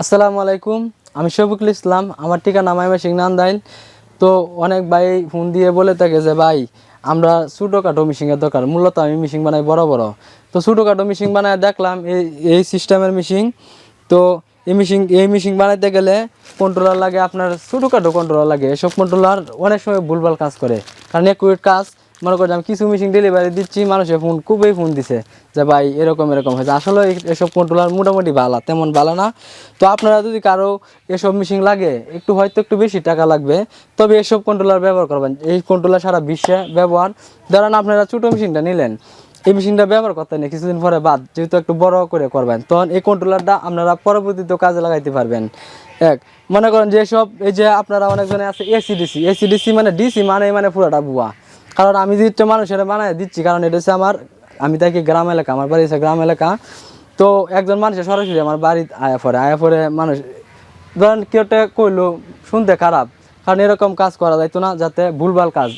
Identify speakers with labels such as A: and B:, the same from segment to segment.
A: আসসালামু আলাইকুম। আমি শফিকুল ইসলাম। আমার ঠিকানা ময়মনসিংহ নান্দাইল। তো অনেক ভাই ফোন দিয়ে বলে থাকে যে ভাই আমরা ছোটোখাটো মেশিনের দরকার। মূলত আমি মেশিন বানাই বড় বড়। তো ছোটোখাটো মেশিন বানায় দেখলাম এই সিস্টেমের মেশিন। তো এই মেশিন বানাইতে গেলে কন্ট্রোলার লাগে, আপনার ছোটোখাটো কন্ট্রোলার লাগে। এসব কন্ট্রোলার অনেক সময় ভুলভাল কাজ করে, কারণ একুরেট কাজ মনে করেন আমি কিছু মেশিন ডেলিভারি দিচ্ছি, মানুষের খুবই ফোন দিছে যে ভাই এরকম এরকম হয়েছে। আসলে এসব কন্ট্রোলার মোটামুটি ভালো, তেমন ভালো না। তো আপনারা যদি কারো এসব মেশিন লাগে, হয়তো একটু বেশি টাকা লাগবে, তবে এসব কন্ট্রোলার ব্যবহার করবেন। এই কন্ট্রোলার সারা বিশ্বে ব্যবহার। ধরেন আপনারা ছোটো মেশিনটা নিলেন, এই মেশিনটা ব্যবহার করতে নেই, কিছুদিন পরে বাদ যেহেতু একটু বড় করে করবেন, তখন এই কন্ট্রোলারটা আপনারা পরবর্তীতে কাজে লাগাইতে পারবেন। এক মনে করেন যেসব এই যে আপনারা অনেকজনে আছে এসিডিসি মানে ডিসি মানে পুরোটা বুয়া। কারণ আমি যেটা মানুষের বানায় দিচ্ছি, কারণ এটা হচ্ছে আমি থাকি গ্রাম এলাকা, আমার বাড়ি হচ্ছে গ্রাম এলাকা। তো একজন মানুষের সরাসরি আমার বাড়ি আয়া পরে মানুষ ধরেন কেউ কইলো শুনতে খারাপ, কারণ এরকম কাজ করা যাইতো না, যাতে ভুলভাল কাজ।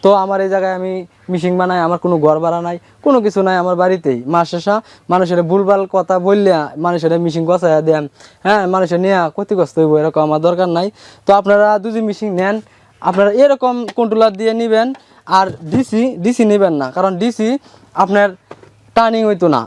A: তো আমার এই জায়গায় আমি মেশিন বানাই, আমার কোনো ঘর ভাড়া নাই, কোনো কিছু নাই, আমার বাড়িতেই মাস শেষা মানুষের ভুলভাল কথা বললে মানুষের মেশিন গছাইয়া দেন, হ্যাঁ, মানুষের নিয়ে ক্ষতিগ্রস্ত হইব, এরকম আমার দরকার নাই। তো আপনারা যদি মেশিন নেন, আপনারা এরকম কন্ট্রোলার দিয়ে নেবেন। আর ডিসি নেবেন না, কারণ ডিসি আপনার টার্নিং হইতো না,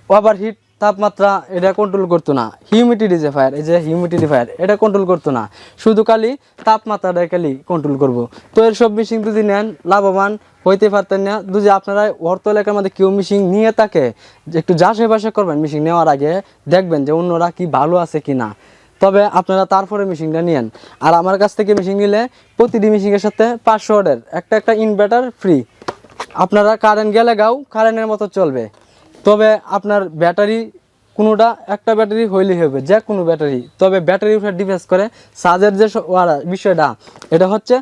A: ওভারহিট তাপমাত্রা এটা কন্ট্রোল করতো না। হিউমিডিফায়ার, এই যে হিউমিডিফায়ার, এটা কন্ট্রোল করতো না, শুধু খালি তাপমাত্রাটা খালি কন্ট্রোল করব। তো এর সব মেশিন যদি নেন লাভবান হইতে পারতেন না। যদি আপনারা অর্থ এলাকার মধ্যে কেউ মেশিন নিয়ে থাকে, যে একটু যাচাই বাছাই করবেন মেশিন নেওয়ার আগে, দেখবেন যে অন্যরা কি ভালো আছে কি না, তবে আপনারা তারপরে মেশিনটা নিয়েন। আর আমার কাছ থেকে মেশিন নিলে প্রতিটি মেশিনের সাথে 500 ওয়াটের একটা ইনভার্টার ফ্রি। আপনারা কারেন্ট গেলে কারেন্টের মতো চলবে। তবে আপনার ব্যাটারি কোনোটা একটা ব্যাটারি হইলেই হবে, যে কোনো ব্যাটারি। তবে ব্যাটারির উপর ডিপেন্ড করে চার্জের যে বিষয়টা, এটা হচ্ছে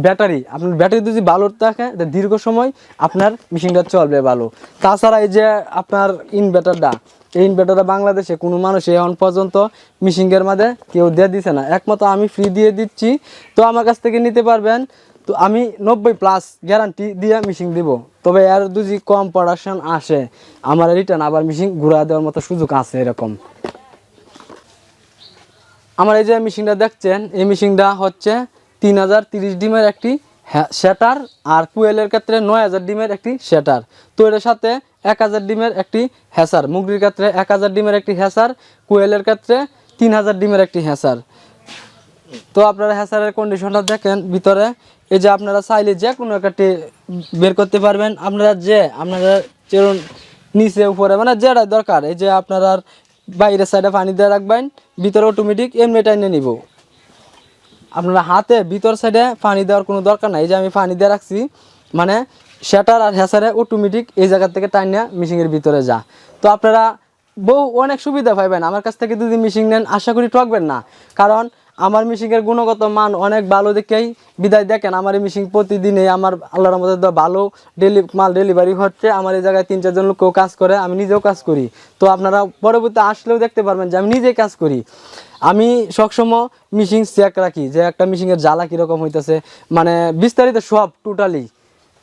A: ব্যাটারি। আপনার ব্যাটারি যদি ভালো থাকে দীর্ঘ সময় আপনার মেশিনটা চলবে ভালো। তাছাড়া এই যে আপনার ইনভার্টারটা, এই ইনভার্টারটা বাংলাদেশে কোনো মানুষ এখন পর্যন্ত মেশিনের মধ্যে কেউ দিয়ে দিছে না, একমাত্র আমি ফ্রি দিয়ে দিচ্ছি। তো আমার কাছ থেকে নিতে পারবেন। তো আমি 90+ গ্যারান্টি দিয়ে মেশিন দিব। তবে এর যদি কম প্রোডাকশন আসে, আমার রিটার্ন আবার মেশিন ঘুরা দেওয়ার মতো সুযোগ আছে। এরকম আমার এই যে মেশিনটা দেখছেন, এই মেশিনটা হচ্ছে 3030 ডিমের একটি শ্যাটার, আর কুয়েলের ক্ষেত্রে 9000 ডিমের একটি শ্যাটার। তো এর সাথে 1000 ডিমের একটি হ্যাসার, মুরগির ক্ষেত্রে 1000 ডিমের একটি হ্যাসার, কুয়েলের ক্ষেত্রে 3000 ডিমের একটি হ্যাসার। তো আপনারা হ্যাসারের কন্ডিশনটা দেখেন ভিতরে, এই যে আপনারা চাইলে যে কোনো একটা বের করতে পারবেন। আপনারা চেরুন নিচে উপরে মানে যেটা দরকার, এই যে আপনারা বাইরের সাইডে পানি দিয়ে রাখবেন, ভিতরে অটোমেটিক এমনি টাইনে নিব। আপনারা হাতে ভিতর সাইডে পানি দেওয়ার কোনো দরকার নাই। এই যে আমি পানি দিয়ে রাখছি, মানে শ্যাটার আর হ্যাসারে অটোমেটিক এই জায়গা থেকে টাইনা মেশিনের ভিতরে যা। তো আপনারা অনেক সুবিধা পাইবেন আমার কাছ থেকে যদি মেশিন নেন, আশা করি ঠকবেন না। কারণ আমার মেশিনের গুণগত মান অনেক ভালো দেখেই বিদায় দেখেন আমার এই মেশিন প্রতিদিনই আমার আল্লাহর মধ্যে ভালো মাল ডেলিভারি হচ্ছে। আমার এই জায়গায় 3-4 লোকও কাজ করে, আমি নিজেও কাজ করি। তো আপনারা পরবর্তী আসলেও দেখতে পারবেন যে আমি নিজেই কাজ করি। আমি সবসময় মেশিন চেক রাখি যে একটা মেশিনের জ্বালা কীরকম হইতেছে, মানে বিস্তারিত সব টোটালি